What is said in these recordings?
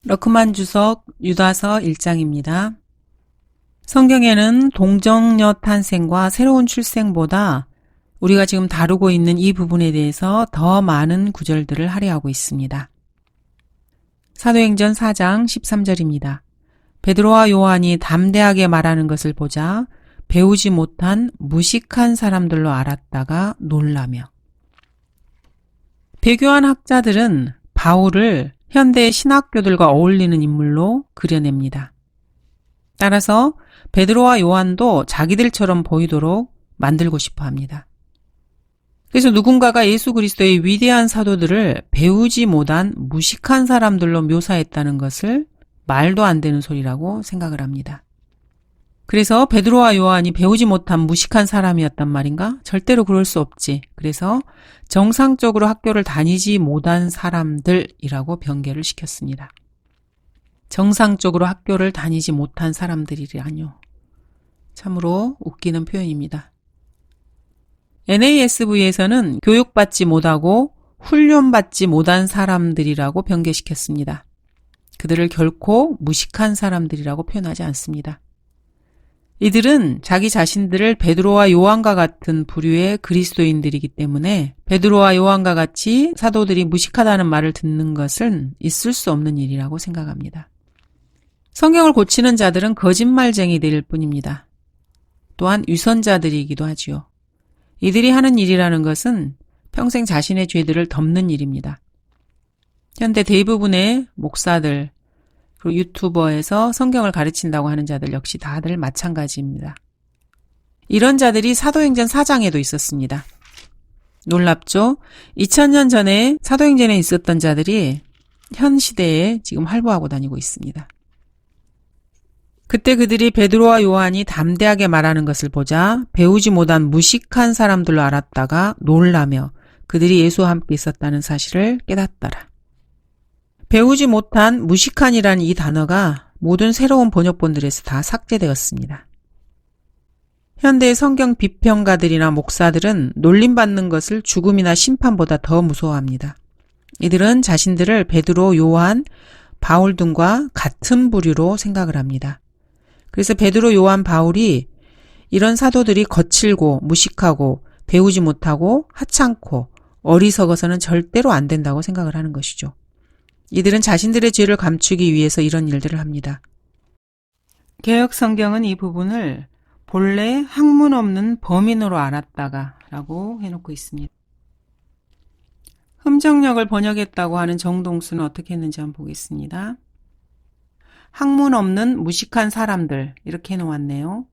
러크만 주석 유다서 1장입니다. 성경에는 동정녀 탄생과 새로운 출생보다 우리가 지금 다루고 있는 이 부분에 대해서 더 많은 구절들을 할애하고 있습니다. 사도행전 4장 13절입니다. 베드로와 요한이 담대하게 말하는 것을 보자 배우지 못한 무식한 사람들로 알았다가 놀라며. 배교한 학자들은 바울을 현대의 신학교들과 어울리는 인물로 그려냅니다. 따라서 베드로와 요한도 자기들처럼 보이도록 만들고 싶어 합니다. 그래서 누군가가 예수 그리스도의 위대한 사도들을 배우지 못한 무식한 사람들로 묘사했다는 것을 말도 안 되는 소리라고 생각을 합니다. 그래서 베드로와 요한이 배우지 못한 무식한 사람이었단 말인가? 절대로 그럴 수 없지. 그래서 정상적으로 학교를 다니지 못한 사람들이라고 변개를 시켰습니다. 정상적으로 학교를 다니지 못한 사람들이라뇨. 참으로 웃기는 표현입니다. NASV에서는 교육받지 못하고 훈련받지 못한 사람들이라고 변개시켰습니다. 그들을 결코 무식한 사람들이라고 표현하지 않습니다. 이들은 자기 자신들을 베드로와 요한과 같은 부류의 그리스도인들이기 때문에 베드로와 요한과 같이 사도들이 무식하다는 말을 듣는 것은 있을 수 없는 일이라고 생각합니다. 성경을 고치는 자들은 거짓말쟁이들일 뿐입니다. 또한 위선자들이기도 하지요. 이들이 하는 일이라는 것은 평생 자신의 죄들을 덮는 일입니다. 현대 대부분의 목사들, 그리고 유튜버에서 성경을 가르친다고 하는 자들 역시 다들 마찬가지입니다. 이런 자들이 사도행전 4장에도 있었습니다. 놀랍죠? 2000년 전에 사도행전에 있었던 자들이 현 시대에 지금 활보하고 다니고 있습니다. 그때 그들이 베드로와 요한이 담대하게 말하는 것을 보자 배우지 못한 무식한 사람들로 알았다가 놀라며 그들이 예수와 함께 있었다는 사실을 깨닫더라. 배우지 못한 무식한이라는 이 단어가 모든 새로운 번역본들에서 다 삭제되었습니다. 현대의 성경 비평가들이나 목사들은 놀림받는 것을 죽음이나 심판보다 더 무서워합니다. 이들은 자신들을 베드로, 요한, 바울 등과 같은 부류로 생각을 합니다. 그래서 베드로, 요한, 바울이 이런 사도들이 거칠고 무식하고 배우지 못하고 하찮고 어리석어서는 절대로 안 된다고 생각을 하는 것이죠. 이들은 자신들의 죄를 감추기 위해서 이런 일들을 합니다. 개역 성경은 이 부분을 본래 학문 없는 범인으로 알았다가 라고 해놓고 있습니다. 흠정역을 번역했다고 하는 정동수는 어떻게 했는지 한번 보겠습니다. 학문 없는 무식한 사람들 이렇게 해놓았네요.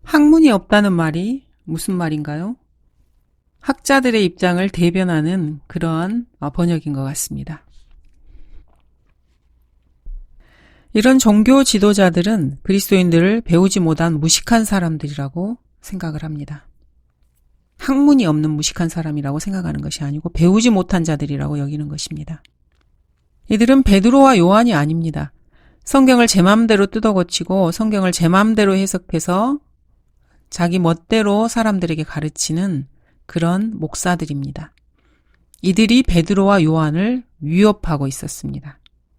학문이 없다는 말이 무슨 말인가요? 학자들의 입장을 대변하는 그런 번역인 것 같습니다. 이런 종교 지도자들은 그리스도인들을 배우지 못한 무식한 사람들이라고 생각을 합니다. 학문이 없는 무식한 사람이라고 생각하는 것이 아니고 배우지 못한 자들이라고 여기는 것입니다. 이들은 베드로와 요한이 아닙니다. 성경을 제 맘대로 뜯어고치고 성경을 제 맘대로 해석해서 자기 멋대로 사람들에게 가르치는 그런 목사들입니다. 이들이 베드로와 요한을 위협하고 있었습니다.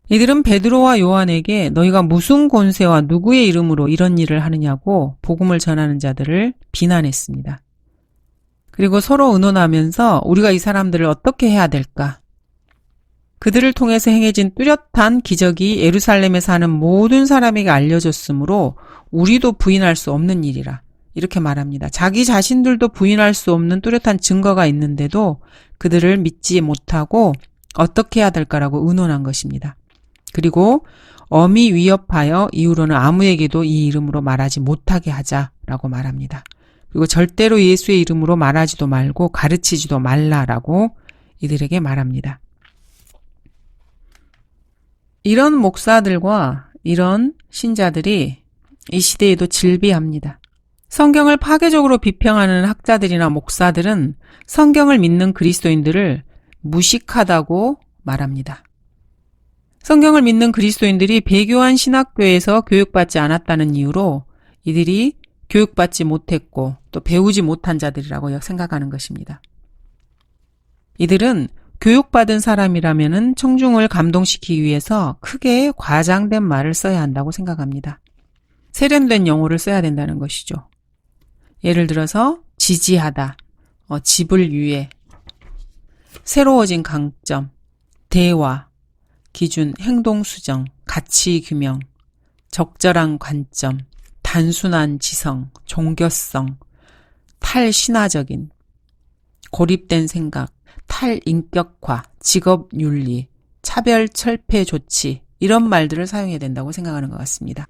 이들은 베드로와 요한에게 너희가 무슨 권세와 누구의 이름으로 이런 일을 하느냐고 복음을 전하는 자들을 비난했습니다. 그리고 서로 의논하면서 우리가 이 사람들을 어떻게 해야 될까? 그들을 통해서 행해진 뚜렷한 기적이 예루살렘에 사는 모든 사람에게 알려졌으므로 우리도 부인할 수 없는 일이라. 이렇게 말합니다. 자기 자신들도 부인할 수 없는 뚜렷한 증거가 있는데도 그들을 믿지 못하고 어떻게 해야 될까라고 의논한 것입니다. 그리고 엄히 위협하여 이후로는 아무에게도 이 이름으로 말하지 못하게 하자라고 말합니다. 그리고 절대로 예수의 이름으로 말하지도 말고 가르치지도 말라라고 이들에게 말합니다. 이런 목사들과 이런 신자들이 이 시대에도 질비합니다. 성경을 파괴적으로 비평하는 학자들이나 목사들은 성경을 믿는 그리스도인들을 무식하다고 말합니다. 성경을 믿는 그리스도인들이 배교한 신학교에서 교육받지 않았다는 이유로 이들이 교육받지 못했고 또 배우지 못한 자들이라고 생각하는 것입니다. 이들은 교육받은 사람이라면은 청중을 감동시키기 위해서 크게 과장된 말을 써야 한다고 생각합니다. 세련된 용어를 써야 된다는 것이죠. 예를 들어서 지지하다, 집을 위해, 새로워진 강점, 대화, 기준, 행동 수정, 가치 규명, 적절한 관점, 단순한 지성, 종교성, 탈신화적인, 고립된 생각, 탈인격화, 직업윤리, 차별철폐 조치 이런 말들을 사용해야 된다고 생각하는 것 같습니다.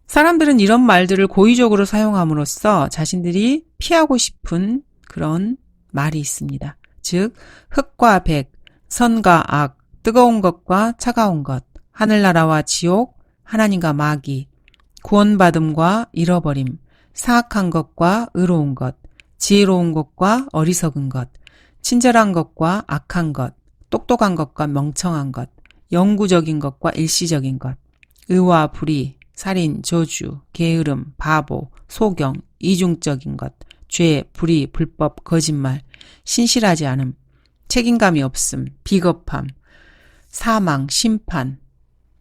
사람들은 이런 말들을 고의적으로 사용함으로써 자신들이 피하고 싶은 그런 말이 있습니다. 즉, 흑과 백, 선과 악, 뜨거운 것과 차가운 것, 하늘나라와 지옥, 하나님과 마귀, 구원받음과 잃어버림, 사악한 것과 의로운 것, 지혜로운 것과 어리석은 것, 친절한 것과 악한 것, 똑똑한 것과 멍청한 것, 영구적인 것과 일시적인 것, 의와 불의, 살인, 저주, 게으름, 바보, 소경, 이중적인 것, 죄, 불의, 불법, 거짓말, 신실하지 않음, 책임감이 없음, 비겁함, 사망, 심판,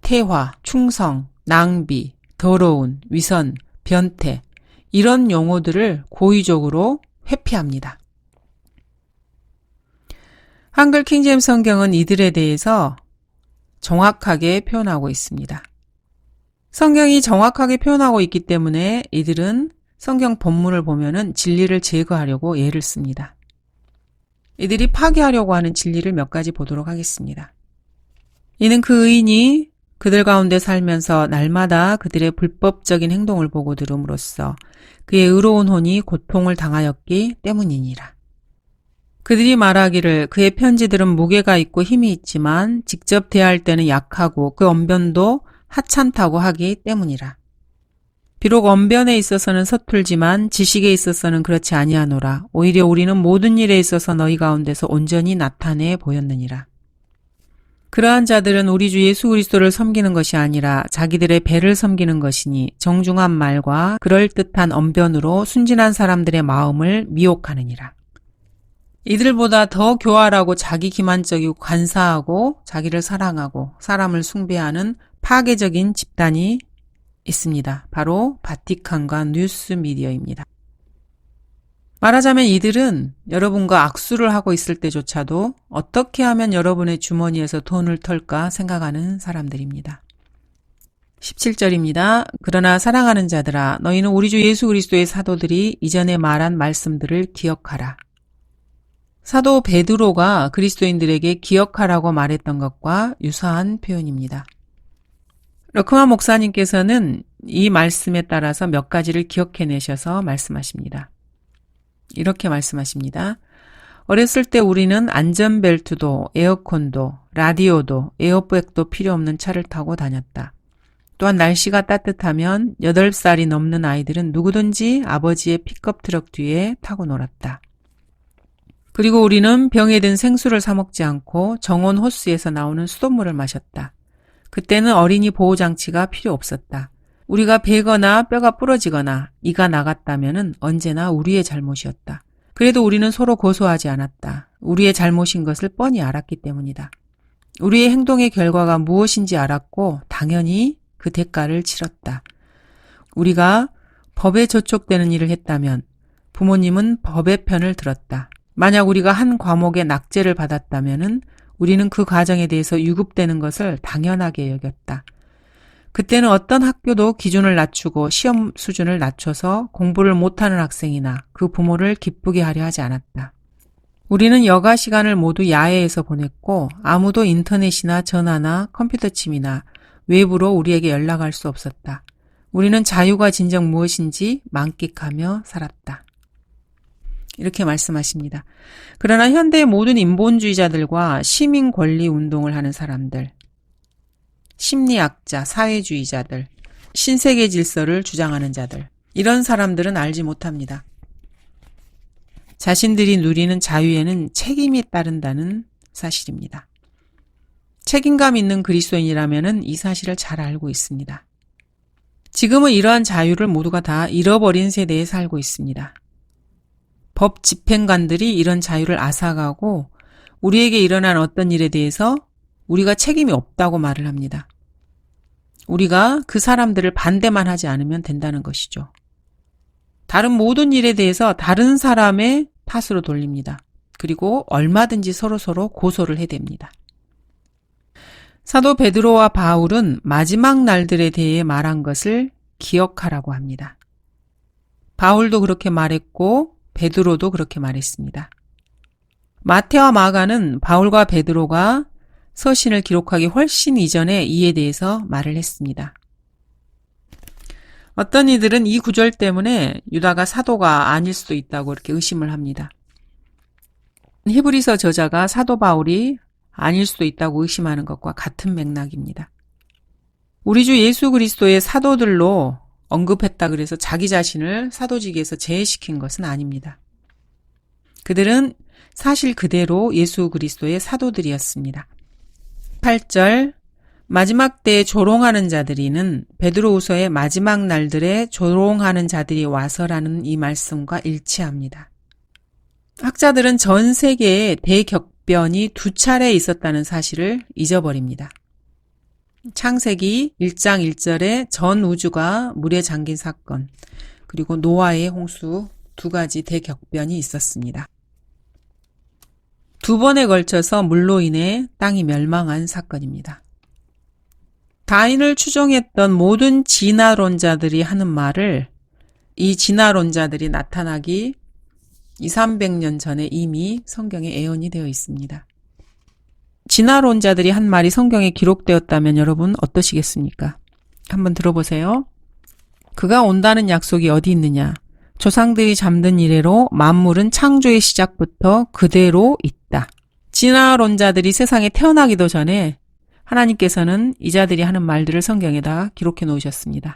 태화, 충성, 낭비, 더러운, 위선, 변태 이런 용어들을 고의적으로 회피합니다. 한글 킹제임스 성경은 이들에 대해서 정확하게 표현하고 있습니다. 성경이 정확하게 표현하고 있기 때문에 이들은 성경 본문을 보면은 진리를 제거하려고 예를 씁니다. 이들이 파괴하려고 하는 진리를 몇 가지 보도록 하겠습니다. 이는 그 의인이 그들 가운데 살면서 날마다 그들의 불법적인 행동을 보고 들음으로써 그의 의로운 혼이 고통을 당하였기 때문이니라. 그들이 말하기를 그의 편지들은 무게가 있고 힘이 있지만 직접 대할 때는 약하고 그 언변도 하찮다고 하기 때문이라. 비록 언변에 있어서는 서툴지만 지식에 있어서는 그렇지 아니하노라. 오히려 우리는 모든 일에 있어서 너희 가운데서 온전히 나타내 보였느니라. 그러한 자들은 우리 주 예수 그리스도를 섬기는 것이 아니라 자기들의 배를 섬기는 것이니 정중한 말과 그럴듯한 언변으로 순진한 사람들의 마음을 미혹하느니라. 이들보다 더 교활하고 자기 기만적이고 간사하고 자기를 사랑하고 사람을 숭배하는 파괴적인 집단이 있습니다. 바로 바티칸과 뉴스 미디어입니다. 말하자면 이들은 여러분과 악수를 하고 있을 때조차도 어떻게 하면 여러분의 주머니에서 돈을 털까 생각하는 사람들입니다. 17절입니다. 그러나 사랑하는 자들아 너희는 우리 주 예수 그리스도의 사도들이 이전에 말한 말씀들을 기억하라. 사도 베드로가 그리스도인들에게 기억하라고 말했던 것과 유사한 표현입니다. 러크만 목사님께서는 이 말씀에 따라서 몇 가지를 기억해내셔서 말씀하십니다. 이렇게 말씀하십니다. 어렸을 때 우리는 안전벨트도 에어컨도 라디오도 에어백도 필요 없는 차를 타고 다녔다. 또한 날씨가 따뜻하면 8살이 넘는 아이들은 누구든지 아버지의 픽업 트럭 뒤에 타고 놀았다. 그리고 우리는 병에 든 생수를 사 먹지 않고 정원 호스에서 나오는 수돗물을 마셨다. 그때는 어린이 보호장치가 필요 없었다. 우리가 베거나 뼈가 부러지거나 이가 나갔다면 언제나 우리의 잘못이었다. 그래도 우리는 서로 고소하지 않았다. 우리의 잘못인 것을 뻔히 알았기 때문이다. 우리의 행동의 결과가 무엇인지 알았고 당연히 그 대가를 치렀다. 우리가 법에 저촉되는 일을 했다면 부모님은 법의 편을 들었다. 만약 우리가 한 과목에 낙제를 받았다면 우리는 그 과정에 대해서 유급되는 것을 당연하게 여겼다. 그때는 어떤 학교도 기준을 낮추고 시험 수준을 낮춰서 공부를 못하는 학생이나 그 부모를 기쁘게 하려 하지 않았다. 우리는 여가 시간을 모두 야외에서 보냈고 아무도 인터넷이나 전화나 컴퓨터침이나 외부로 우리에게 연락할 수 없었다. 우리는 자유가 진정 무엇인지 만끽하며 살았다. 이렇게 말씀하십니다. 그러나 현대의 모든 인본주의자들과 시민 권리 운동을 하는 사람들, 심리학자, 사회주의자들, 신세계 질서를 주장하는 자들, 이런 사람들은 알지 못합니다. 자신들이 누리는 자유에는 책임이 따른다는 사실입니다. 책임감 있는 그리스도인이라면 이 사실을 잘 알고 있습니다. 지금은 이러한 자유를 모두가 다 잃어버린 세대에 살고 있습니다. 법 집행관들이 이런 자유를 앗아가고 우리에게 일어난 어떤 일에 대해서 우리가 책임이 없다고 말을 합니다. 우리가 그 사람들을 반대만 하지 않으면 된다는 것이죠. 다른 모든 일에 대해서 다른 사람의 탓으로 돌립니다. 그리고 얼마든지 서로서로 고소를 해댑니다. 사도 베드로와 바울은 마지막 날들에 대해 말한 것을 기억하라고 합니다. 바울도 그렇게 말했고 베드로도 그렇게 말했습니다. 마태와 마가는 바울과 베드로가 서신을 기록하기 훨씬 이전에 이에 대해서 말을 했습니다. 어떤 이들은 이 구절 때문에 유다가 사도가 아닐 수도 있다고 이렇게 의심을 합니다. 히브리서 저자가 사도 바울이 아닐 수도 있다고 의심하는 것과 같은 맥락입니다. 우리 주 예수 그리스도의 사도들로 언급했다 그래서 자기 자신을 사도직에서 제외시킨 것은 아닙니다. 그들은 사실 그대로 예수 그리스도의 사도들이었습니다. 8절 마지막 때에 조롱하는 자들이는 베드로후서의 마지막 날들에 조롱하는 자들이 와서라는 이 말씀과 일치합니다. 학자들은 전 세계에 대격변이 2차례 있었다는 사실을 잊어버립니다. 창세기 1장 1절에 전 우주가 물에 잠긴 사건, 그리고 노아의 홍수 2가지 대격변이 있었습니다. 2번에 걸쳐서 물로 인해 땅이 멸망한 사건입니다. 다인을 추종했던 모든 진화론자들이 하는 말을 이 진화론자들이 나타나기 200~300년 전에 이미 성경에 예언이 되어 있습니다. 진화론자들이 한 말이 성경에 기록되었다면 여러분 어떠시겠습니까? 한번 들어보세요. 그가 온다는 약속이 어디 있느냐? 조상들이 잠든 이래로 만물은 창조의 시작부터 그대로 있다. 진화론자들이 세상에 태어나기도 전에 하나님께서는 이 자들이 하는 말들을 성경에다 기록해 놓으셨습니다.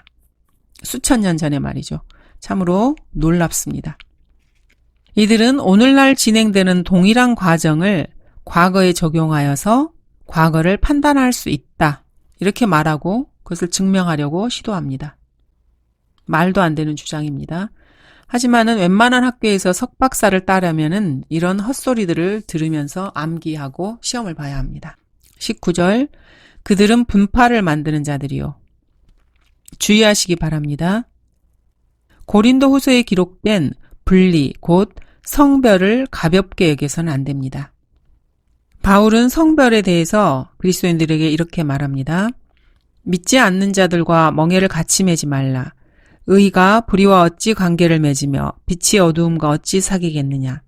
수천 년 전의 말이죠. 참으로 놀랍습니다. 이들은 오늘날 진행되는 동일한 과정을 과거에 적용하여서 과거를 판단할 수 있다. 이렇게 말하고 그것을 증명하려고 시도합니다. 말도 안 되는 주장입니다. 하지만은 웬만한 학교에서 석박사를 따려면은 이런 헛소리들을 들으면서 암기하고 시험을 봐야 합니다. 19절 그들은 분파를 만드는 자들이요. 주의하시기 바랍니다. 고린도 후서에 기록된 분리, 곧 성별을 가볍게 여겨서는 안 됩니다. 바울은 성별에 대해서 그리스도인들에게 이렇게 말합니다. 믿지 않는 자들과 멍에를 같이 매지 말라. 의가 불의와 어찌 관계를 맺으며 빛이 어두움과 어찌 사귀겠느냐.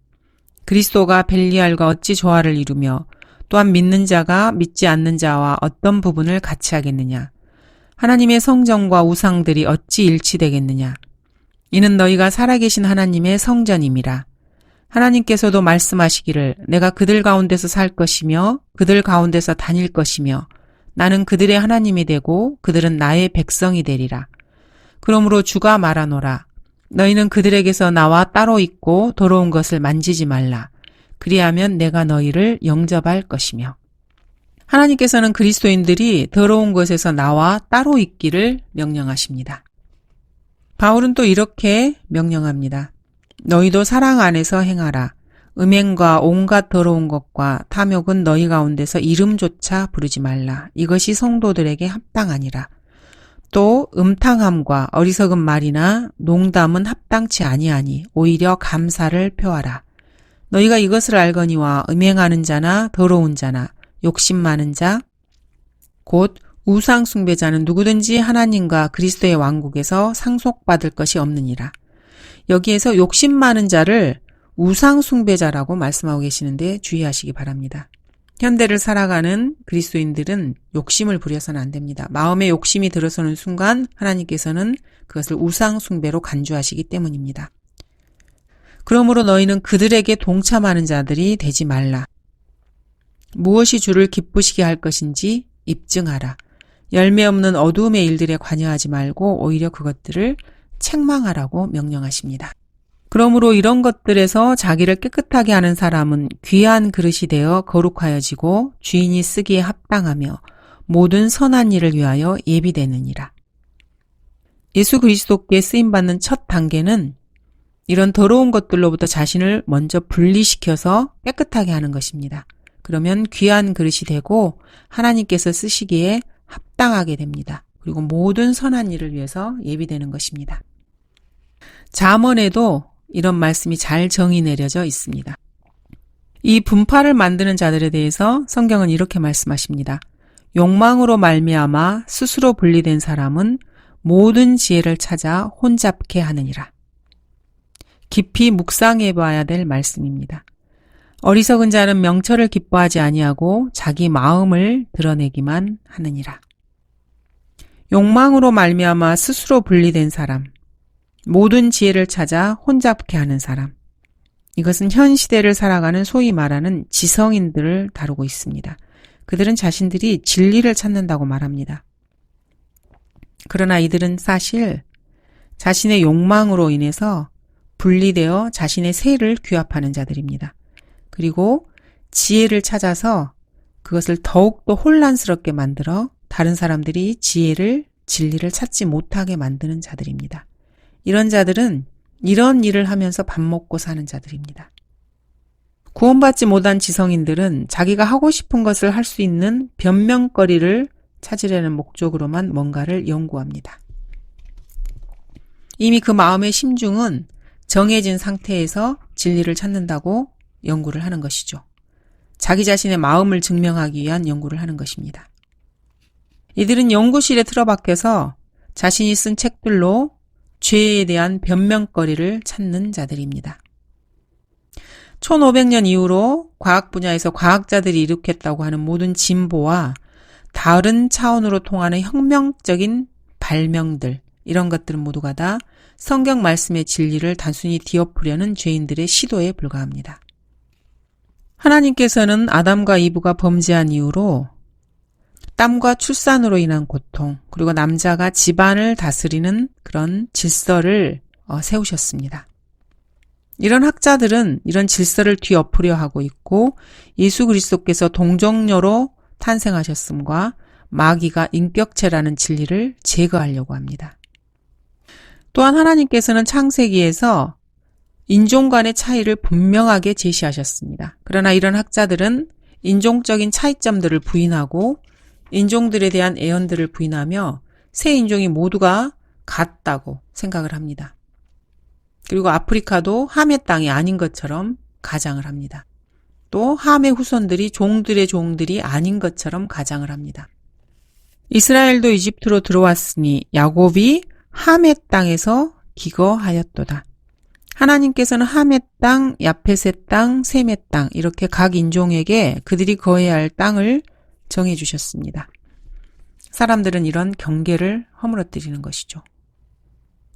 그리스도가 벨리알과 어찌 조화를 이루며 또한 믿는 자가 믿지 않는 자와 어떤 부분을 같이 하겠느냐. 하나님의 성전과 우상들이 어찌 일치되겠느냐. 이는 너희가 살아계신 하나님의 성전임이라. 하나님께서도 말씀하시기를 내가 그들 가운데서 살 것이며 그들 가운데서 다닐 것이며 나는 그들의 하나님이 되고 그들은 나의 백성이 되리라. 그러므로 주가 말하노라. 너희는 그들에게서 나와 따로 있고 더러운 것을 만지지 말라. 그리하면 내가 너희를 영접할 것이며. 하나님께서는 그리스도인들이 더러운 것에서 나와 따로 있기를 명령하십니다. 바울은 또 이렇게 명령합니다. 너희도 사랑 안에서 행하라. 음행과 온갖 더러운 것과 탐욕은 너희 가운데서 이름조차 부르지 말라. 이것이 성도들에게 합당하니라. 또 음탕함과 어리석은 말이나 농담은 합당치 아니하니 오히려 감사를 표하라. 너희가 이것을 알거니와 음행하는 자나 더러운 자나 욕심 많은 자 곧 우상 숭배자는 누구든지 하나님과 그리스도의 왕국에서 상속받을 것이 없느니라. 여기에서 욕심 많은 자를 우상 숭배자라고 말씀하고 계시는데 주의하시기 바랍니다. 현대를 살아가는 그리스도인들은 욕심을 부려서는 안 됩니다. 마음에 욕심이 들어서는 순간 하나님께서는 그것을 우상 숭배로 간주하시기 때문입니다. 그러므로 너희는 그들에게 동참하는 자들이 되지 말라. 무엇이 주를 기쁘시게 할 것인지 입증하라. 열매 없는 어두움의 일들에 관여하지 말고 오히려 그것들을 책망하라고 명령하십니다. 그러므로 이런 것들에서 자기를 깨끗하게 하는 사람은 귀한 그릇이 되어 거룩하여지고 주인이 쓰기에 합당하며 모든 선한 일을 위하여 예비되느니라. 예수 그리스도께 쓰임받는 첫 단계는 이런 더러운 것들로부터 자신을 먼저 분리시켜서 깨끗하게 하는 것입니다. 그러면 귀한 그릇이 되고 하나님께서 쓰시기에 합당하게 됩니다. 그리고 모든 선한 일을 위해서 예비되는 것입니다. 잠언에도 이런 말씀이 잘 정의 내려져 있습니다. 이 분파를 만드는 자들에 대해서 성경은 이렇게 말씀하십니다. 욕망으로 말미암아 스스로 분리된 사람은 모든 지혜를 찾아 혼잡케 하느니라. 깊이 묵상해 봐야 될 말씀입니다. 어리석은 자는 명철을 기뻐하지 아니하고 자기 마음을 드러내기만 하느니라. 욕망으로 말미암아 스스로 분리된 사람, 모든 지혜를 찾아 혼잡케 하는 사람. 이것은 현 시대를 살아가는 소위 말하는 지성인들을 다루고 있습니다. 그들은 자신들이 진리를 찾는다고 말합니다. 그러나 이들은 사실 자신의 욕망으로 인해서 분리되어 자신의 세를 규합하는 자들입니다. 그리고 지혜를 찾아서 그것을 더욱더 혼란스럽게 만들어 다른 사람들이 진리를 찾지 못하게 만드는 자들입니다. 이런 자들은 이런 일을 하면서 밥 먹고 사는 자들입니다. 구원받지 못한 지성인들은 자기가 하고 싶은 것을 할 수 있는 변명거리를 찾으려는 목적으로만 뭔가를 연구합니다. 이미 그 마음의 심중은 정해진 상태에서 진리를 찾는다고 연구를 하는 것이죠. 자기 자신의 마음을 증명하기 위한 연구를 하는 것입니다. 이들은 연구실에 틀어박혀서 자신이 쓴 책들로 죄에 대한 변명거리를 찾는 자들입니다. 1500년 이후로 과학 분야에서 과학자들이 일으켰다고 하는 모든 진보와 다른 차원으로 통하는 혁명적인 발명들, 이런 것들은 모두가 다 성경 말씀의 진리를 단순히 뒤엎으려는 죄인들의 시도에 불과합니다. 하나님께서는 아담과 이브가 범죄한 이후로 땀과 출산으로 인한 고통, 그리고 남자가 집안을 다스리는 그런 질서를 세우셨습니다. 이런 학자들은 이런 질서를 뒤엎으려 하고 있고 예수 그리스도께서 동정녀로 탄생하셨음과 마귀가 인격체라는 진리를 제거하려고 합니다. 또한 하나님께서는 창세기에서 인종 간의 차이를 분명하게 제시하셨습니다. 그러나 이런 학자들은 인종적인 차이점들을 부인하고 인종들에 대한 애언들을 부인하며 세 인종이 모두가 같다고 생각을 합니다. 그리고 아프리카도 함의 땅이 아닌 것처럼 가장을 합니다. 또 함의 후손들이 종들의 종들이 아닌 것처럼 가장을 합니다. 이스라엘도 이집트로 들어왔으니 야곱이 함의 땅에서 기거하였도다. 하나님께서는 함의 땅, 야펫의 땅, 셈의 땅 이렇게 각 인종에게 그들이 거해야 할 땅을 정해주셨습니다. 사람들은 이런 경계를 허물어뜨리는 것이죠.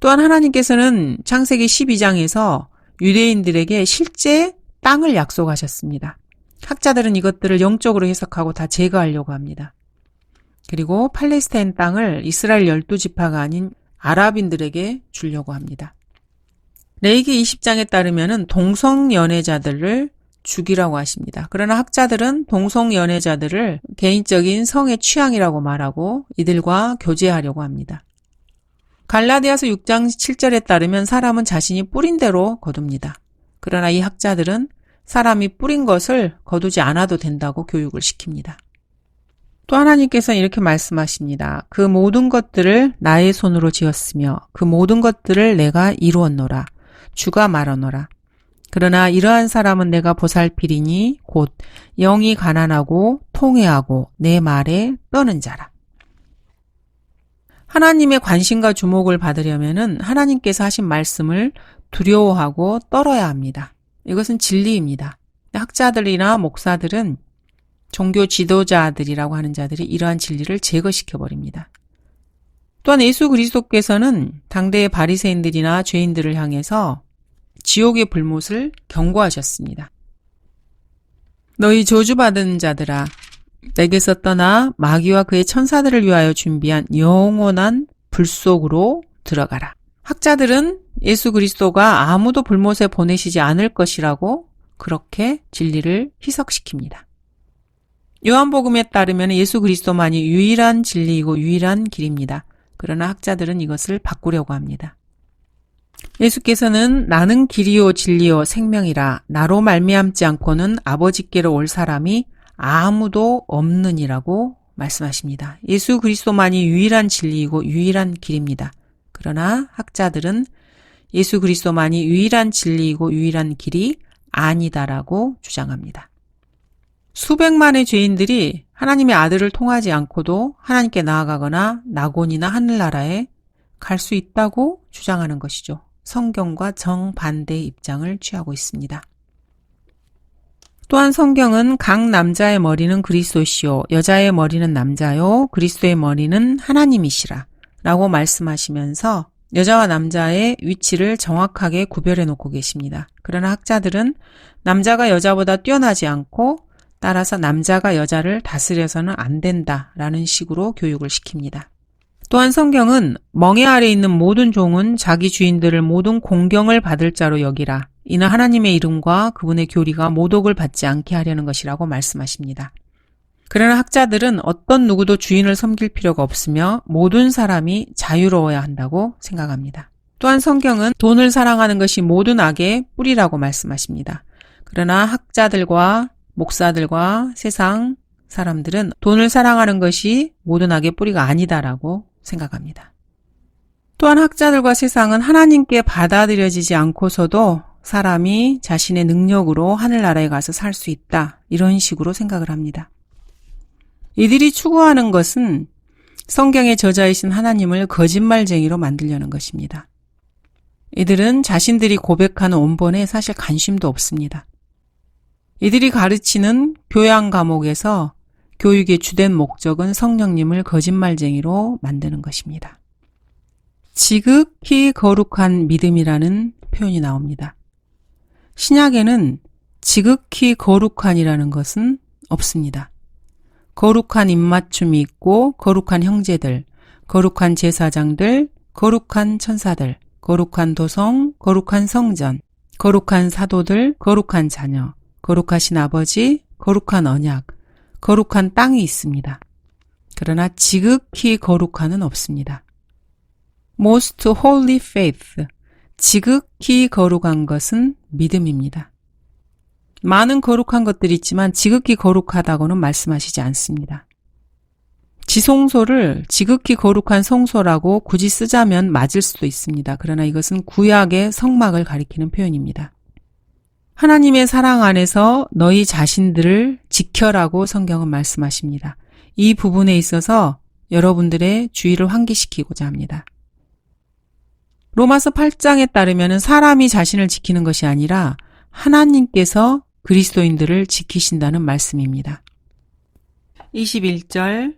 또한 하나님께서는 창세기 12장에서 유대인들에게 실제 땅을 약속하셨습니다. 학자들은 이것들을 영적으로 해석하고 다 제거하려고 합니다. 그리고 팔레스타인 땅을 이스라엘 12지파가 아닌 아랍인들에게 주려고 합니다. 레위기 20장에 따르면 동성연애자들을 죽이라고 하십니다. 그러나 학자들은 동성연애자들을 개인적인 성의 취향이라고 말하고 이들과 교제하려고 합니다. 갈라디아서 6장 7절에 따르면 사람은 자신이 뿌린 대로 거둡니다. 그러나 이 학자들은 사람이 뿌린 것을 거두지 않아도 된다고 교육을 시킵니다. 또 하나님께서는 이렇게 말씀하십니다. 그 모든 것들을 나의 손으로 지었으며 그 모든 것들을 내가 이루었노라. 주가 말하노라. 그러나 이러한 사람은 내가 보살피리니 곧 영이 가난하고 통회하고 내 말에 떠는 자라. 하나님의 관심과 주목을 받으려면은 하나님께서 하신 말씀을 두려워하고 떨어야 합니다. 이것은 진리입니다. 학자들이나 목사들은 종교 지도자들이라고 하는 자들이 이러한 진리를 제거시켜버립니다. 또한 예수 그리스도께서는 당대의 바리새인들이나 죄인들을 향해서 지옥의 불못을 경고하셨습니다. 너희 저주받은 자들아, 내게서 떠나 마귀와 그의 천사들을 위하여 준비한 영원한 불 속으로 들어가라. 학자들은 예수 그리스도가 아무도 불못에 보내시지 않을 것이라고 그렇게 진리를 희석시킵니다. 요한복음에 따르면 예수 그리스도만이 유일한 진리이고 유일한 길입니다. 그러나 학자들은 이것을 바꾸려고 합니다. 예수께서는 나는 길이요 진리요 생명이라 나로 말미암지 않고는 아버지께로 올 사람이 아무도 없느니라고 말씀하십니다. 예수 그리스도만이 유일한 진리이고 유일한 길입니다. 그러나 학자들은 예수 그리스도만이 유일한 진리이고 유일한 길이 아니다라고 주장합니다. 수백만의 죄인들이 하나님의 아들을 통하지 않고도 하나님께 나아가거나 낙원이나 하늘나라에 갈 수 있다고 주장하는 것이죠. 성경과 정반대의 입장을 취하고 있습니다. 또한 성경은 각 남자의 머리는 그리스도시요 여자의 머리는 남자요 그리스도의 머리는 하나님이시라 라고 말씀하시면서 여자와 남자의 위치를 정확하게 구별해 놓고 계십니다. 그러나 학자들은 남자가 여자보다 뛰어나지 않고 따라서 남자가 여자를 다스려서는 안 된다라는 식으로 교육을 시킵니다. 또한 성경은 멍에 아래 있는 모든 종은 자기 주인들을 모든 공경을 받을 자로 여기라. 이는 하나님의 이름과 그분의 교리가 모독을 받지 않게 하려는 것이라고 말씀하십니다. 그러나 학자들은 어떤 누구도 주인을 섬길 필요가 없으며 모든 사람이 자유로워야 한다고 생각합니다. 또한 성경은 돈을 사랑하는 것이 모든 악의 뿌리라고 말씀하십니다. 그러나 학자들과 목사들과 세상 사람들은 돈을 사랑하는 것이 모든 악의 뿌리가 아니다라고 생각합니다. 또한 학자들과 세상은 하나님께 받아들여지지 않고서도 사람이 자신의 능력으로 하늘나라에 가서 살 수 있다. 이런 식으로 생각을 합니다. 이들이 추구하는 것은 성경의 저자이신 하나님을 거짓말쟁이로 만들려는 것입니다. 이들은 자신들이 고백하는 원본에 사실 관심도 없습니다. 이들이 가르치는 교양 과목에서 교육의 주된 목적은 성령님을 거짓말쟁이로 만드는 것입니다. 지극히 거룩한 믿음이라는 표현이 나옵니다. 신약에는 지극히 거룩한이라는 것은 없습니다. 거룩한 입맞춤이 있고 거룩한 형제들, 거룩한 제사장들, 거룩한 천사들, 거룩한 도성, 거룩한 성전, 거룩한 사도들, 거룩한 자녀, 거룩하신 아버지, 거룩한 언약, 거룩한 땅이 있습니다. 그러나 지극히 거룩한은 없습니다. Most holy faith, 지극히 거룩한 것은 믿음입니다. 많은 거룩한 것들이 있지만 지극히 거룩하다고는 말씀하시지 않습니다. 지성소를 지극히 거룩한 성소라고 굳이 쓰자면 맞을 수도 있습니다. 그러나 이것은 구약의 성막을 가리키는 표현입니다. 하나님의 사랑 안에서 너희 자신들을 지켜라고 성경은 말씀하십니다. 이 부분에 있어서 여러분들의 주의를 환기시키고자 합니다. 로마서 8장에 따르면 사람이 자신을 지키는 것이 아니라 하나님께서 그리스도인들을 지키신다는 말씀입니다. 21절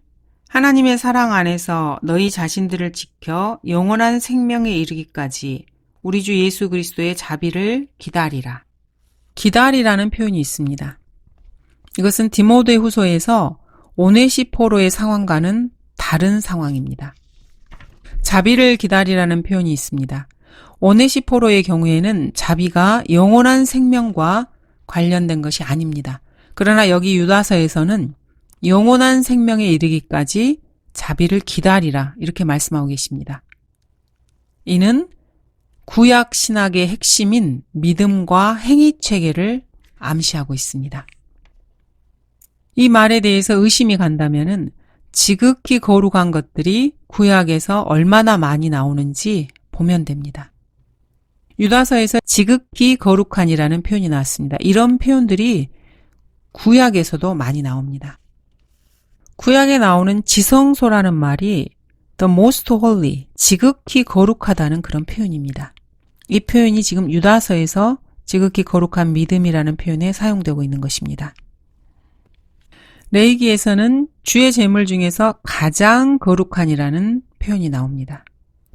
하나님의 사랑 안에서 너희 자신들을 지켜 영원한 생명에 이르기까지 우리 주 예수 그리스도의 자비를 기다리라. 기다리라는 표현이 있습니다. 이것은 디모데 후서에서 오네시포로의 상황과는 다른 상황입니다. 자비를 기다리라는 표현이 있습니다. 오네시포로의 경우에는 자비가 영원한 생명과 관련된 것이 아닙니다. 그러나 여기 유다서에서는 영원한 생명에 이르기까지 자비를 기다리라 이렇게 말씀하고 계십니다. 이는 구약 신학의 핵심인 믿음과 행위 체계를 암시하고 있습니다. 이 말에 대해서 의심이 간다면은 지극히 거룩한 것들이 구약에서 얼마나 많이 나오는지 보면 됩니다. 유다서에서 지극히 거룩한이라는 표현이 나왔습니다. 이런 표현들이 구약에서도 많이 나옵니다. 구약에 나오는 지성소라는 말이 the most holy, 지극히 거룩하다는 그런 표현입니다. 이 표현이 지금 유다서에서 지극히 거룩한 믿음이라는 표현에 사용되고 있는 것입니다. 레위기에서는 주의 제물 중에서 가장 거룩한이라는 표현이 나옵니다.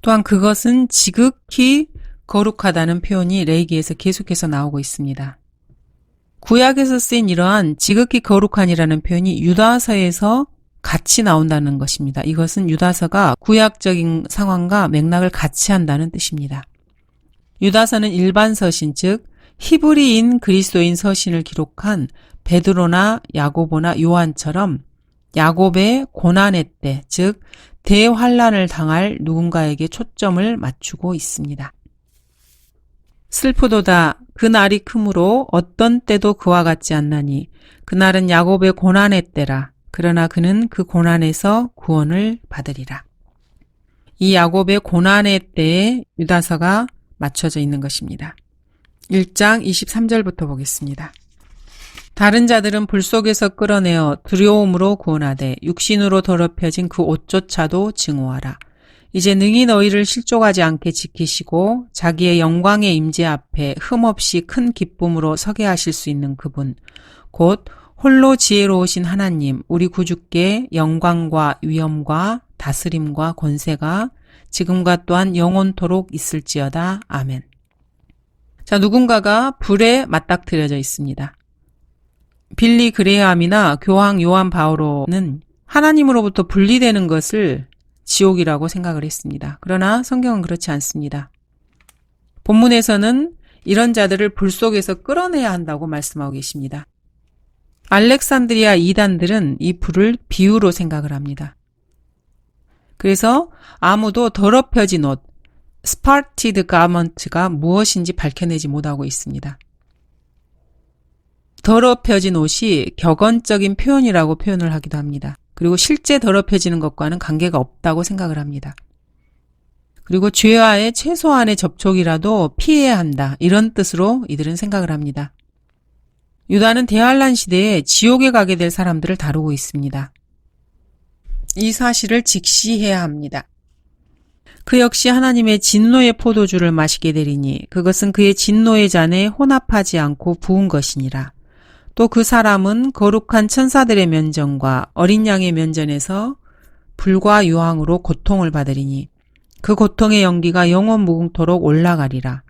또한 그것은 지극히 거룩하다는 표현이 레위기에서 계속해서 나오고 있습니다. 구약에서 쓰인 이러한 지극히 거룩한이라는 표현이 유다서에서 같이 나온다는 것입니다. 이것은 유다서가 구약적인 상황과 맥락을 같이 한다는 뜻입니다. 유다서는 일반 서신, 즉 히브리인 그리스도인 서신을 기록한 베드로나 야고보나 요한처럼 야곱의 고난의 때, 즉 대환란을 당할 누군가에게 초점을 맞추고 있습니다. 슬프도다 그 날이 크므로 어떤 때도 그와 같지 않나니 그날은 야곱의 고난의 때라. 그러나 그는 그 고난에서 구원을 받으리라. 이 야곱의 고난의 때에 유다서가 맞춰져 있는 것입니다. 1장 23절부터 보겠습니다. 다른 자들은 불 속에서 끌어내어 두려움으로 구원하되 육신으로 더럽혀진 그 옷조차도 증오하라. 이제 능히 너희를 실족하지 않게 지키시고 자기의 영광의 임재 앞에 흠없이 큰 기쁨으로 서게 하실 수 있는 그분, 곧 홀로 지혜로우신 하나님, 우리 구주께 영광과 위엄과 다스림과 권세가 지금과 또한 영원토록 있을지어다. 아멘. 자, 누군가가 불에 맞닥뜨려져 있습니다. 빌리 그레이함이나 교황 요한 바오로는 하나님으로부터 분리되는 것을 지옥이라고 생각을 했습니다. 그러나 성경은 그렇지 않습니다. 본문에서는 이런 자들을 불 속에서 끌어내야 한다고 말씀하고 계십니다. 알렉산드리아 이단들은 이 불을 비유로 생각을 합니다. 그래서 아무도 더럽혀진 옷, 스파티드 가먼트가 무엇인지 밝혀내지 못하고 있습니다. 더럽혀진 옷이 격언적인 표현이라고 표현을 하기도 합니다. 그리고 실제 더럽혀지는 것과는 관계가 없다고 생각을 합니다. 그리고 죄와의 최소한의 접촉이라도 피해야 한다. 이런 뜻으로 이들은 생각을 합니다. 유다는 대환란 시대에 지옥에 가게 될 사람들을 다루고 있습니다. 이 사실을 직시해야 합니다. 그 역시 하나님의 진노의 포도주를 마시게 되리니 그것은 그의 진노의 잔에 혼합하지 않고 부은 것이니라. 또 그 사람은 거룩한 천사들의 면전과 어린 양의 면전에서 불과 유황으로 고통을 받으리니 그 고통의 연기가 영원 무궁토록 올라가리라.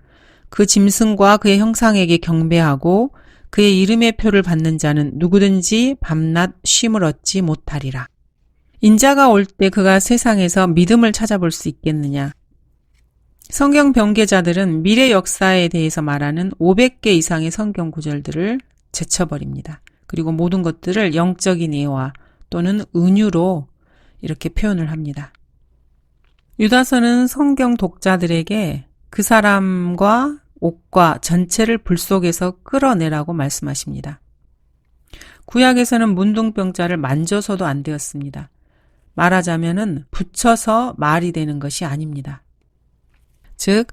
그 짐승과 그의 형상에게 경배하고 그의 이름의 표를 받는 자는 누구든지 밤낮 쉼을 얻지 못하리라. 인자가 올 때 그가 세상에서 믿음을 찾아볼 수 있겠느냐? 성경 변개자들은 미래 역사에 대해서 말하는 500개 이상의 성경 구절들을 제쳐버립니다. 그리고 모든 것들을 영적인 예화 또는 은유로 이렇게 표현을 합니다. 유다서는 성경 독자들에게 그 사람과 옷과 전체를 불 속에서 끌어내라고 말씀하십니다. 구약에서는 문둥병자를 만져서도 안 되었습니다. 말하자면은 붙여서 말이 되는 것이 아닙니다. 즉,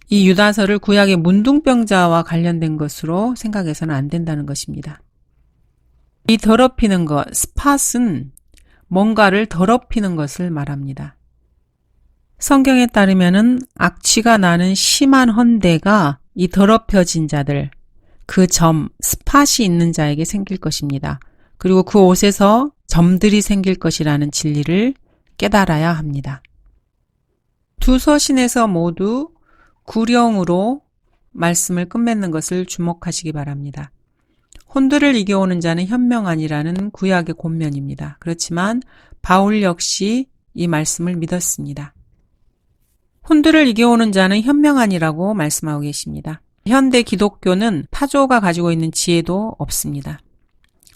이 유다서를 구약의 문둥병자와 관련된 것으로 생각해서는 안 된다는 것입니다. 이 더럽히는 것, 스팟은 뭔가를 더럽히는 것을 말합니다. 성경에 따르면은 악취가 나는 심한 헌대가 이 더럽혀진 자들, 그 점, 스팟이 있는 자에게 생길 것입니다. 그리고 그 옷에서 점들이 생길 것이라는 진리를 깨달아야 합니다. 두 서신에서 모두 구령으로 말씀을 끝맺는 것을 주목하시기 바랍니다. 혼들을 이겨오는 자는 현명하니라는 구약의 권면입니다. 그렇지만 바울 역시 이 말씀을 믿었습니다. 혼들을 이겨오는 자는 현명하니라고 말씀하고 계십니다. 현대 기독교는 타조가 가지고 있는 지혜도 없습니다.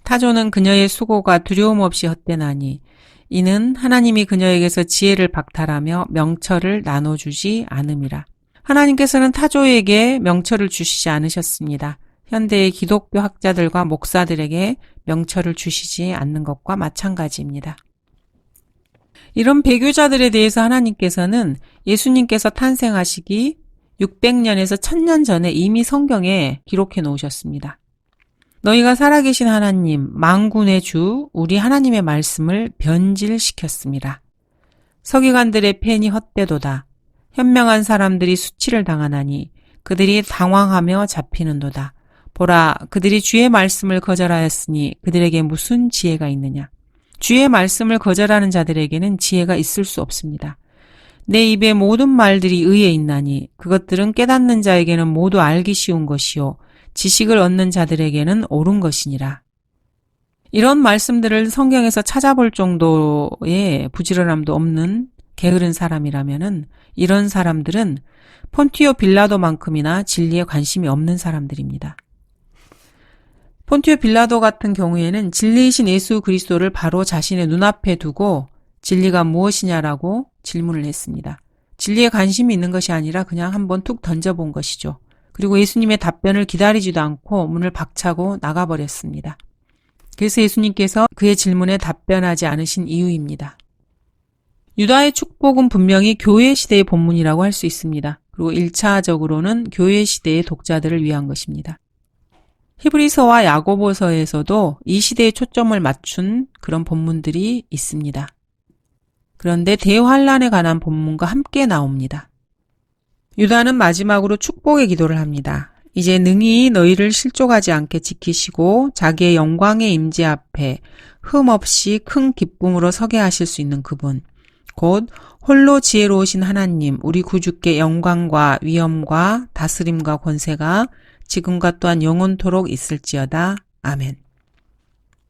타조는 그녀의 수고가 두려움 없이 헛되나니 이는 하나님이 그녀에게서 지혜를 박탈하며 명철을 나눠주지 않음이라. 하나님께서는 타조에게 명철을 주시지 않으셨습니다. 현대의 기독교 학자들과 목사들에게 명철을 주시지 않는 것과 마찬가지입니다. 이런 배교자들에 대해서 하나님께서는 예수님께서 탄생하시기 600년에서 1000년 전에 이미 성경에 기록해 놓으셨습니다. 너희가 살아계신 하나님, 만군의 주, 우리 하나님의 말씀을 변질시켰습니다. 서기관들의 펜이 헛되도다. 현명한 사람들이 수치를 당하나니 그들이 당황하며 잡히는도다. 보라, 그들이 주의 말씀을 거절하였으니 그들에게 무슨 지혜가 있느냐. 주의 말씀을 거절하는 자들에게는 지혜가 있을 수 없습니다. 내 입의 모든 말들이 의에 있나니 그것들은 깨닫는 자에게는 모두 알기 쉬운 것이요 지식을 얻는 자들에게는 옳은 것이니라. 이런 말씀들을 성경에서 찾아볼 정도의 부지런함도 없는 게으른 사람이라면은 이런 사람들은 폰티오 빌라도만큼이나 진리에 관심이 없는 사람들입니다. 폰티오 빌라도 같은 경우에는 진리이신 예수 그리스도를 바로 자신의 눈앞에 두고 진리가 무엇이냐라고 질문을 했습니다. 진리에 관심이 있는 것이 아니라 그냥 한번 툭 던져본 것이죠. 그리고 예수님의 답변을 기다리지도 않고 문을 박차고 나가버렸습니다. 그래서 예수님께서 그의 질문에 답변하지 않으신 이유입니다. 유다의 축복은 분명히 교회 시대의 본문이라고 할 수 있습니다. 그리고 1차적으로는 교회 시대의 독자들을 위한 것입니다. 히브리서와 야고보서에서도 이 시대에 초점을 맞춘 그런 본문들이 있습니다. 그런데 대환란에 관한 본문과 함께 나옵니다. 유다는 마지막으로 축복의 기도를 합니다. 이제 능히 너희를 실족하지 않게 지키시고 자기의 영광의 임재 앞에 흠없이 큰 기쁨으로 서게 하실 수 있는 그분, 곧 홀로 지혜로우신 하나님, 우리 구주께 영광과 위엄과 다스림과 권세가 지금과 또한 영원토록 있을지어다. 아멘.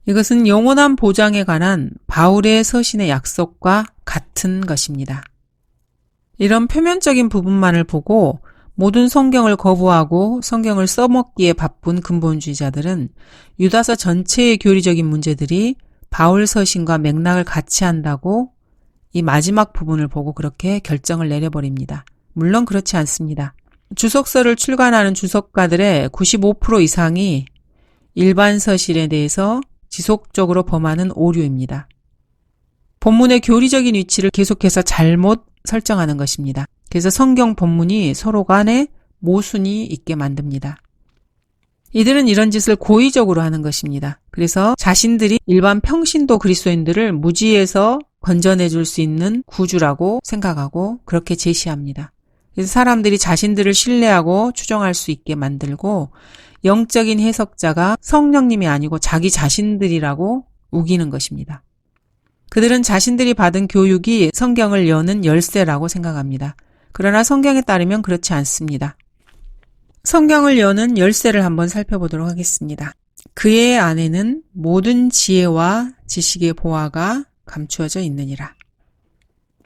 이것은 영원한 보장에 관한 바울의 서신의 약속과 같은 것입니다. 이런 표면적인 부분만을 보고 모든 성경을 거부하고 성경을 써먹기에 바쁜 근본주의자들은 유다서 전체의 교리적인 문제들이 바울 서신과 맥락을 같이 한다고 이 마지막 부분을 보고 그렇게 결정을 내려버립니다. 물론 그렇지 않습니다. 주석서를 출간하는 주석가들의 95% 이상이 일반 서신에 대해서 지속적으로 범하는 오류입니다. 본문의 교리적인 위치를 계속해서 잘못 설정하는 것입니다. 그래서 성경 본문이 서로 간에 모순이 있게 만듭니다. 이들은 이런 짓을 고의적으로 하는 것입니다. 그래서 자신들이 일반 평신도 그리스도인들을 무지에서 건져내줄 수 있는 구주라고 생각하고 그렇게 제시합니다. 그래서 사람들이 자신들을 신뢰하고 추정할 수 있게 만들고 영적인 해석자가 성령님이 아니고 자기 자신들이라고 우기는 것입니다. 그들은 자신들이 받은 교육이 성경을 여는 열쇠라고 생각합니다. 그러나 성경에 따르면 그렇지 않습니다. 성경을 여는 열쇠를 한번 살펴보도록 하겠습니다. 그의 안에는 모든 지혜와 지식의 보화가 감추어져 있느니라.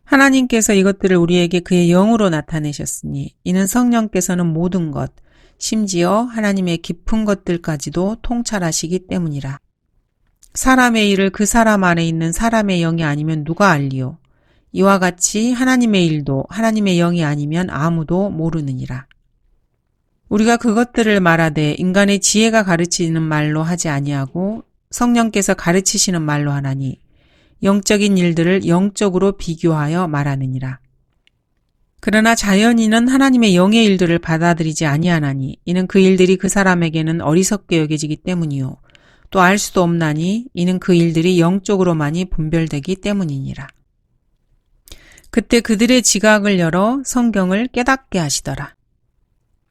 하나님께서 이것들을 우리에게 그의 영으로 나타내셨으니 이는 성령께서는 모든 것, 심지어 하나님의 깊은 것들까지도 통찰하시기 때문이라. 사람의 일을 그 사람 안에 있는 사람의 영이 아니면 누가 알리요? 이와 같이 하나님의 일도 하나님의 영이 아니면 아무도 모르느니라. 우리가 그것들을 말하되 인간의 지혜가 가르치는 말로 하지 아니하고 성령께서 가르치시는 말로 하나니 영적인 일들을 영적으로 비교하여 말하느니라. 그러나 자연인은 하나님의 영의 일들을 받아들이지 아니하나니 이는 그 일들이 그 사람에게는 어리석게 여겨지기 때문이요. 또 알 수도 없나니 이는 그 일들이 영적으로만이 분별되기 때문이니라. 그때 그들의 지각을 열어 성경을 깨닫게 하시더라.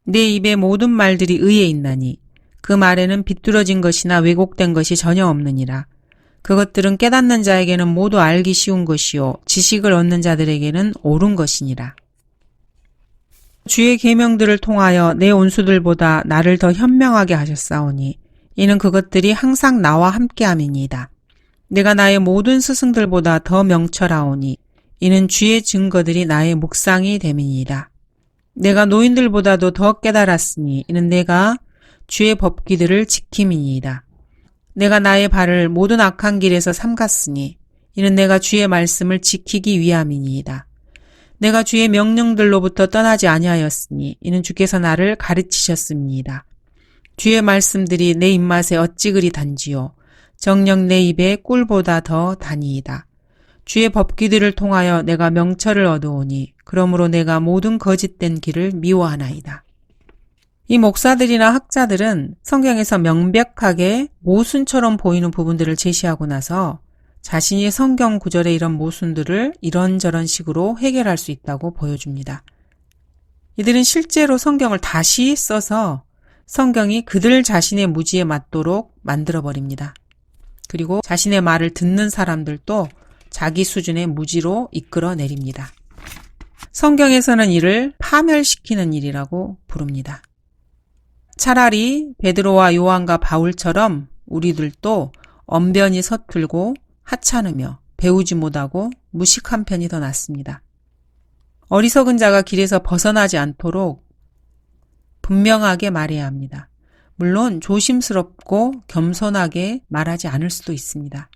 내 입에 모든 말들이 의에 있나니 그 말에는 비뚤어진 것이나 왜곡된 것이 전혀 없느니라. 그것들은 깨닫는 자에게는 모두 알기 쉬운 것이요 지식을 얻는 자들에게는 옳은 것이니라. 주의 계명들을 통하여 내 온수들보다 나를 더 현명하게 하셨사오니 이는 그것들이 항상 나와 함께함이니이다. 내가 나의 모든 스승들보다 더 명철하오니 이는 주의 증거들이 나의 묵상이 됨이니이다. 내가 노인들보다도 더 깨달았으니 이는 내가 주의 법기들을 지킴이니이다. 내가 나의 발을 모든 악한 길에서 삼갔으니 이는 내가 주의 말씀을 지키기 위함이니이다. 내가 주의 명령들로부터 떠나지 아니하였으니 이는 주께서 나를 가르치셨음이니이다. 주의 말씀들이 내 입맛에 어찌 그리 단지요 정녕 내 입에 꿀보다 더 다니이다. 주의 법기들을 통하여 내가 명철을 얻어오니 그러므로 내가 모든 거짓된 길을 미워하나이다. 이 목사들이나 학자들은 성경에서 명백하게 모순처럼 보이는 부분들을 제시하고 나서 자신이 성경 구절의 이런 모순들을 이런저런 식으로 해결할 수 있다고 보여줍니다. 이들은 실제로 성경을 다시 써서 성경이 그들 자신의 무지에 맞도록 만들어버립니다. 그리고 자신의 말을 듣는 사람들도 자기 수준의 무지로 이끌어내립니다. 성경에서는 이를 파멸시키는 일이라고 부릅니다. 차라리 베드로와 요한과 바울처럼 우리들도 언변이 서툴고 하찮으며 배우지 못하고 무식한 편이 더 낫습니다. 어리석은 자가 길에서 벗어나지 않도록 분명하게 말해야 합니다. 물론 조심스럽고 겸손하게 말하지 않을 수도 있습니다.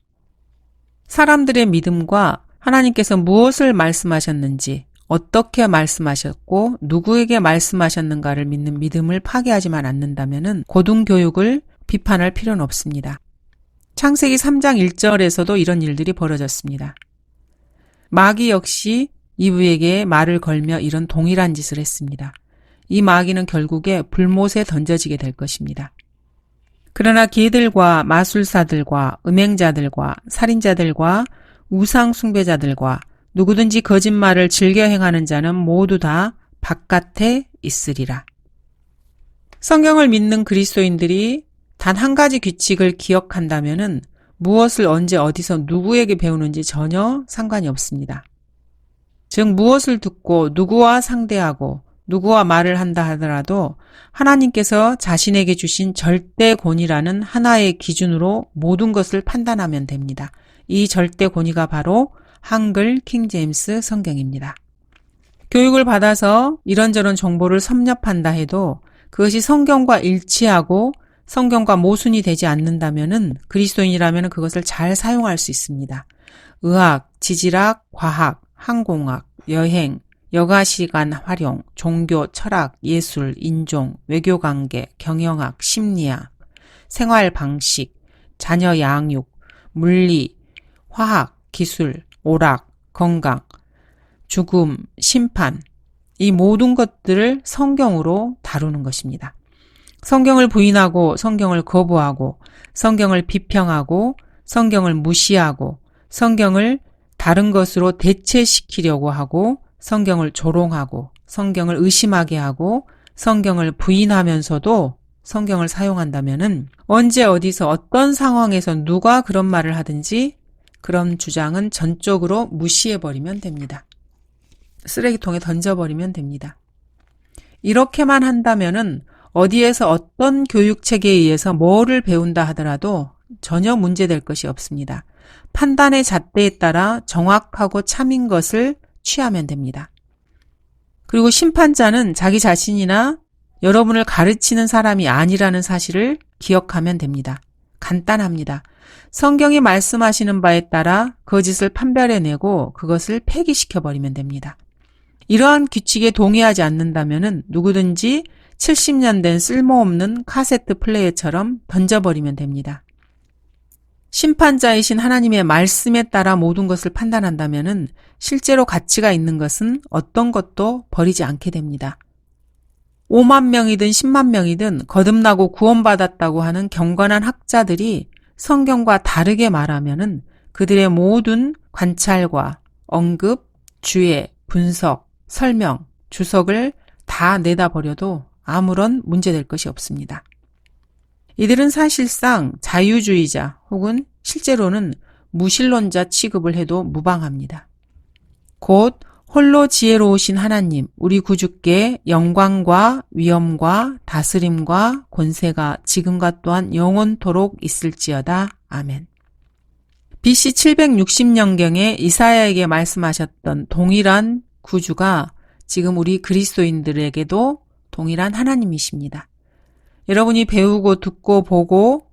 사람들의 믿음과 하나님께서 무엇을 말씀하셨는지, 어떻게 말씀하셨고 누구에게 말씀하셨는가를 믿는 믿음을 파괴하지만 않는다면 고등교육을 비판할 필요는 없습니다. 창세기 3장 1절에서도 이런 일들이 벌어졌습니다. 마귀 역시 이브에게 말을 걸며 이런 동일한 짓을 했습니다. 이 마귀는 결국에 불못에 던져지게 될 것입니다. 그러나 개들과 마술사들과 음행자들과 살인자들과 우상 숭배자들과 누구든지 거짓말을 즐겨 행하는 자는 모두 다 바깥에 있으리라. 성경을 믿는 그리스도인들이 단 한 가지 규칙을 기억한다면은 무엇을 언제 어디서 누구에게 배우는지 전혀 상관이 없습니다. 즉 무엇을 듣고 누구와 상대하고 누구와 말을 한다 하더라도 하나님께서 자신에게 주신 절대 권위라는 하나의 기준으로 모든 것을 판단하면 됩니다. 이 절대 권위가 바로 한글 킹제임스 성경입니다. 교육을 받아서 이런저런 정보를 섭렵한다 해도 그것이 성경과 일치하고 성경과 모순이 되지 않는다면은 그리스도인이라면 그것을 잘 사용할 수 있습니다. 의학, 지질학, 과학, 항공학, 여행, 여가시간 활용, 종교, 철학, 예술, 인종, 외교관계, 경영학, 심리학, 생활 방식, 자녀 양육, 물리, 화학, 기술, 오락, 건강, 죽음, 심판, 이 모든 것들을 성경으로 다루는 것입니다. 성경을 부인하고 성경을 거부하고 성경을 비평하고 성경을 무시하고 성경을 다른 것으로 대체시키려고 하고 성경을 조롱하고 성경을 의심하게 하고 성경을 부인하면서도 성경을 사용한다면은 언제 어디서 어떤 상황에서 누가 그런 말을 하든지 그런 주장은 전적으로 무시해버리면 됩니다. 쓰레기통에 던져버리면 됩니다. 이렇게만 한다면은 어디에서 어떤 교육체계에 의해서 뭐를 배운다 하더라도 전혀 문제될 것이 없습니다. 판단의 잣대에 따라 정확하고 참인 것을 취하면 됩니다. 그리고 심판자는 자기 자신이나 여러분을 가르치는 사람이 아니라는 사실을 기억하면 됩니다. 간단합니다. 성경이 말씀하시는 바에 따라 거짓을 판별해내고 그것을 폐기시켜버리면 됩니다. 이러한 규칙에 동의하지 않는다면 누구든지 70년 된 쓸모없는 카세트 플레이어처럼 던져버리면 됩니다. 심판자이신 하나님의 말씀에 따라 모든 것을 판단한다면 실제로 가치가 있는 것은 어떤 것도 버리지 않게 됩니다. 5만 명이든 10만 명이든 거듭나고 구원받았다고 하는 경건한 학자들이 성경과 다르게 말하면 그들의 모든 관찰과 언급, 주의, 분석, 설명, 주석을 다 내다버려도 아무런 문제될 것이 없습니다. 이들은 사실상 자유주의자 혹은 실제로는 무신론자 취급을 해도 무방합니다. 곧 홀로 지혜로우신 하나님, 우리 구주께 영광과 위엄과 다스림과 권세가 지금과 또한 영원토록 있을지어다. 아멘. BC 760년경에 이사야에게 말씀하셨던 동일한 구주가 지금 우리 그리스도인들에게도 동일한 하나님이십니다. 여러분이 배우고 듣고 보고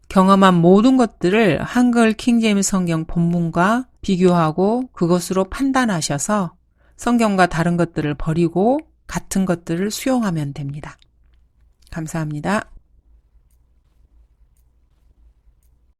경험한 모든 것들을 한글 킹제임스 성경 본문과 비교하고 그것으로 판단하셔서 성경과 다른 것들을 버리고 같은 것들을 수용하면 됩니다. 감사합니다.